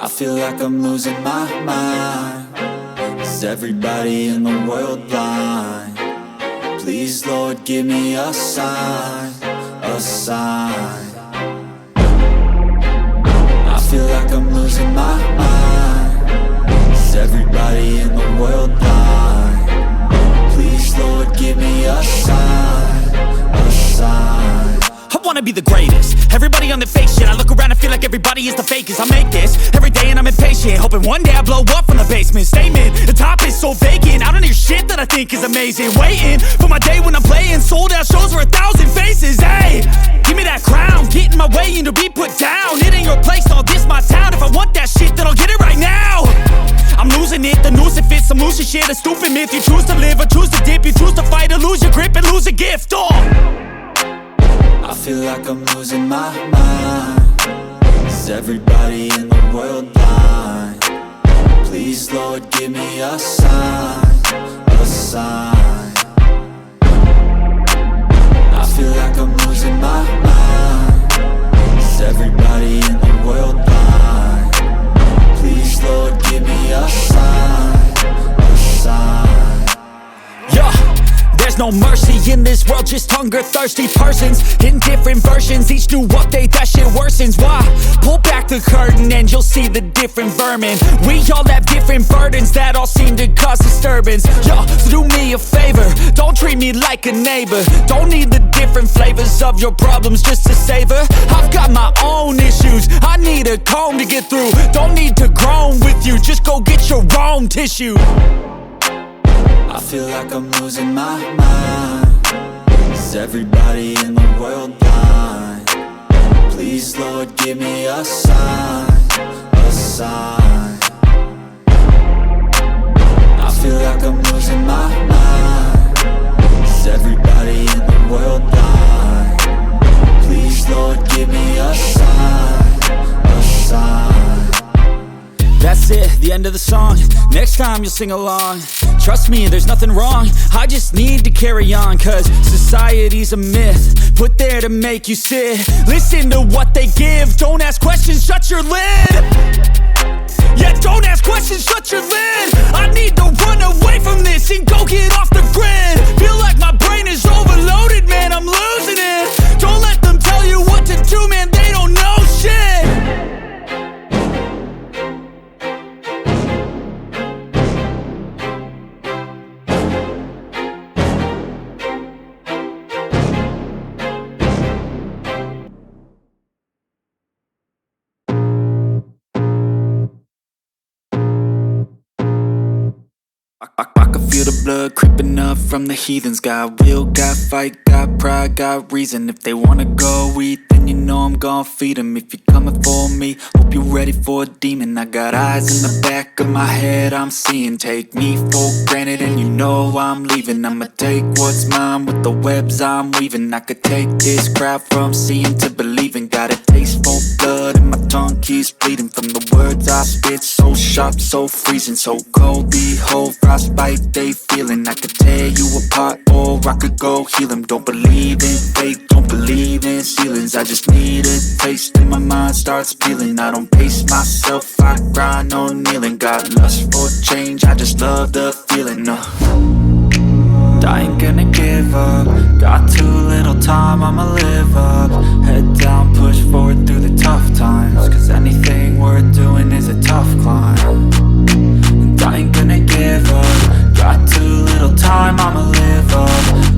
I feel like I'm losing my mind. Is everybody in the world blind? Please, Lord, give me a sign, a sign. I feel like I'm losing my mind. Is everybody in the world blind? Please, Lord, give me a sign, a sign. I wanna be the greatest. Everybody on the fake shit. I look around and feel like everybody is the fakest. I make this every day and I'm impatient, hoping one day I blow up from the basement. Statement, the top is so vacant. I don't hear shit that I think is amazing. Waiting for my day when I'm playing sold out shows for 1,000 faces. Hey, give me that crown, get in my way and to be put down. It ain't your place, all this my town. If I want that shit, then I'll get it right now. I'm losing it, the noose it fits. I'm losing shit, a stupid myth. You choose to live or choose to dip. You choose to fight or lose your grip and lose a gift. I feel like I'm losing my mind. Is everybody in the world blind? Please, Lord, give me a sign, a sign. I feel like I'm losing my mind. Is everybody in the world blind? Please, Lord, give me a sign, a sign. Yeah. There's no mercy in this world, just hunger-thirsty persons in different versions, each new update, that shit worsens. Why? Pull back the curtain and you'll see the different vermin. We all have different burdens that all seem to cause disturbance. Yo, so do me a favor, don't treat me like a neighbor. Don't need the different flavors of your problems just to savor. I've got my own issues, I need a comb to get through. Don't need to groan with you, just go get your own tissue. I feel like I'm losing my mind. Is everybody in the world blind? Please, Lord, give me a sign, a sign. I feel like I'm losing my mind. Is everybody in the world blind? Please, Lord, give me a sign, a sign. That's it, the end of the song. Next time you'll sing along. Trust me, there's nothing wrong. I just need to carry on, cause society's a myth put there to make you sit. Listen to what they give. Don't ask questions, shut your lid. Yeah, don't ask questions, shut your lid. I need to run away from this and go get off the grid. Feel like my brain is overloaded, man, I'm losing it. Don't let them tell you what to do, man, they don't know shit. I can feel the blood creeping up from the heathens. Got will, got fight, got pride, got reason. If they wanna go eat, then you know I'm gon' feed them. If you're coming for me, hope you're ready for a demon. I got eyes in the back of my head, I'm seeing. Take me for granted and you know I'm leaving. I'ma take what's mine with the webs I'm weaving. I could take this crowd from seeing to believing. Got a taste for blood and my tongue keeps bleeding. From the words I spit, so sharp, so freezing. So cold, behold, frostbite they feeling. I could tear you apart or I could go heal them. Don't believe in fate, don't believe in ceilings. I just need a taste and my mind starts peeling. I don't pace myself, I grind on kneeling. Got lust for change, I just love the feeling. I ain't gonna give up. Got too little time, I'ma live up. Head down, push forward through the tough times. Cause anything worth doing is a tough climb. And I ain't gonna give up. Got too little time, I'ma live up.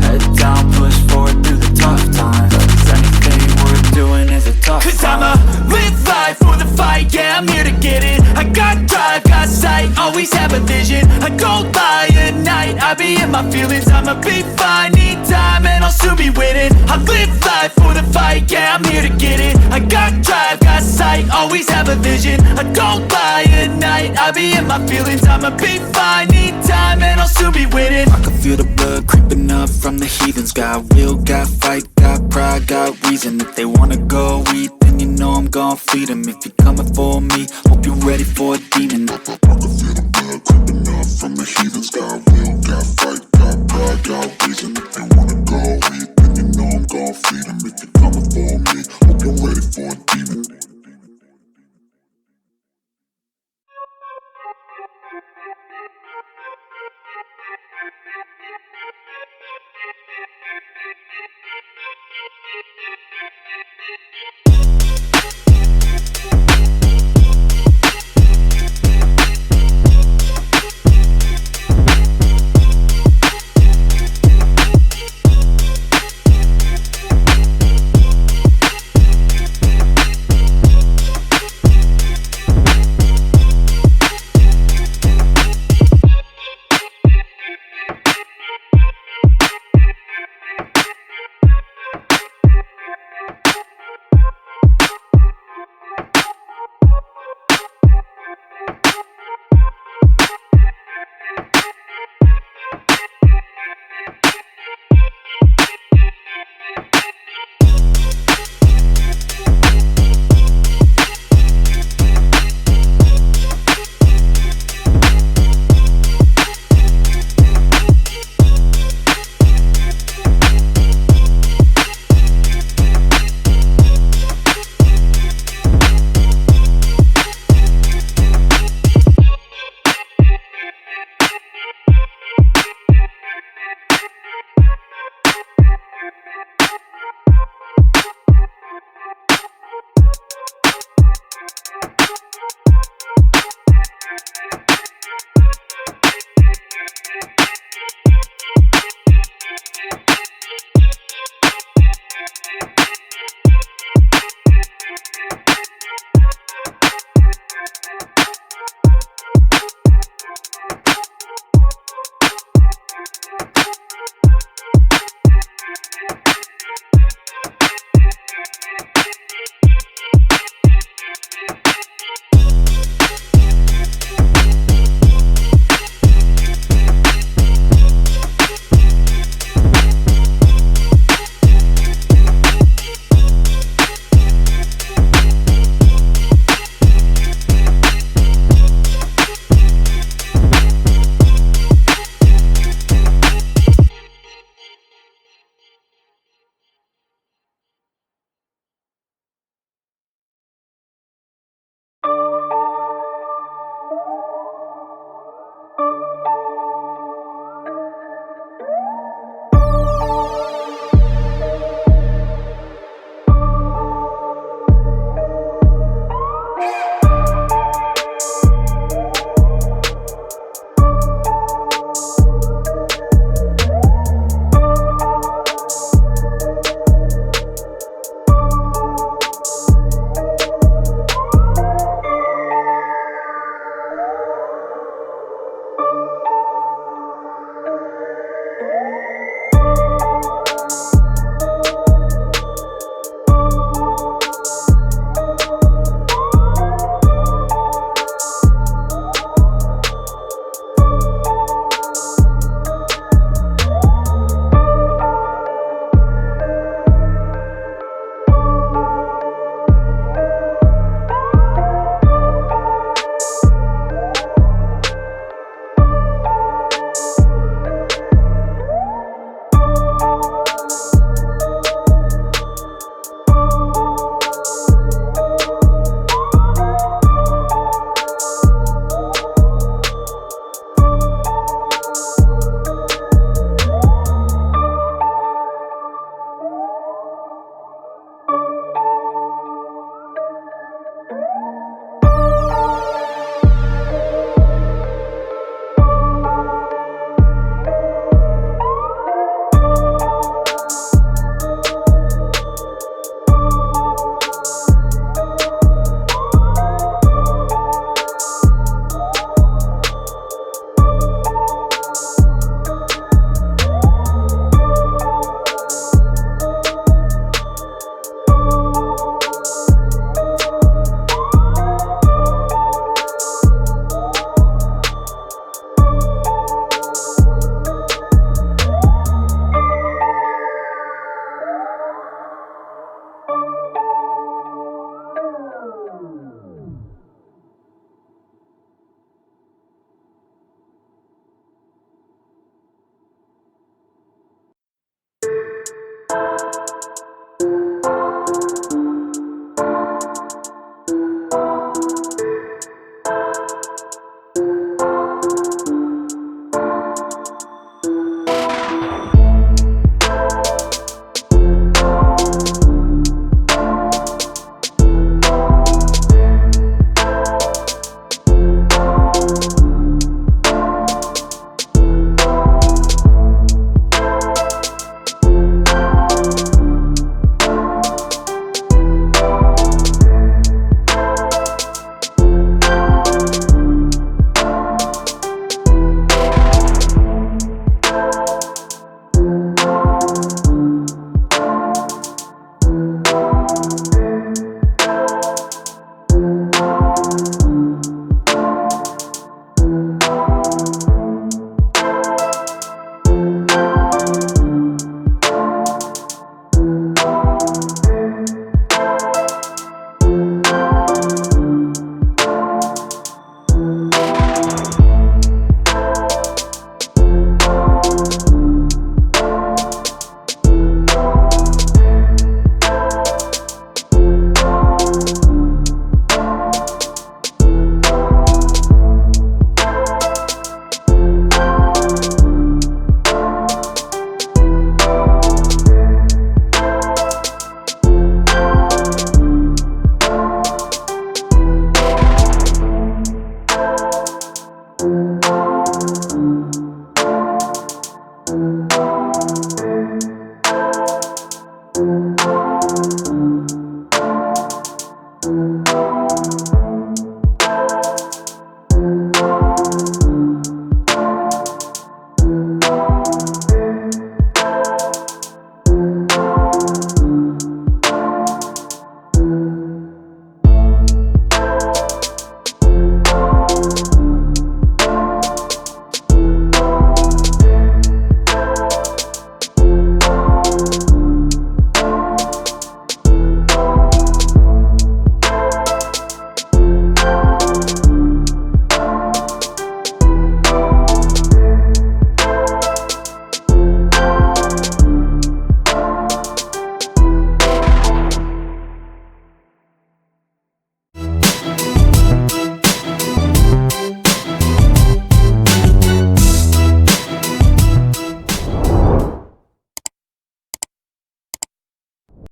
Head down, push forward through the tough times. Cause anything worth doing is a tough climb. Cause I'ma live life for the fight, yeah, I'm here to get it. I got drive, got sight, always have a vision. I don't lie at night, I be in my feelings. I'ma be fine, need time and I'll soon be winning. I live life for the fight, yeah, I'm here to get it. I got drive, got sight, always have a vision. I don't lie at night, I be in my feelings. I'ma be fine, need time and I'll soon be winning. I can feel the blood creeping up from the heathens. Got will, got fight, got pride, got reason. If they wanna go eat, then you know I'm gon' feed them. If you're coming for me, hope you're ready for a demon.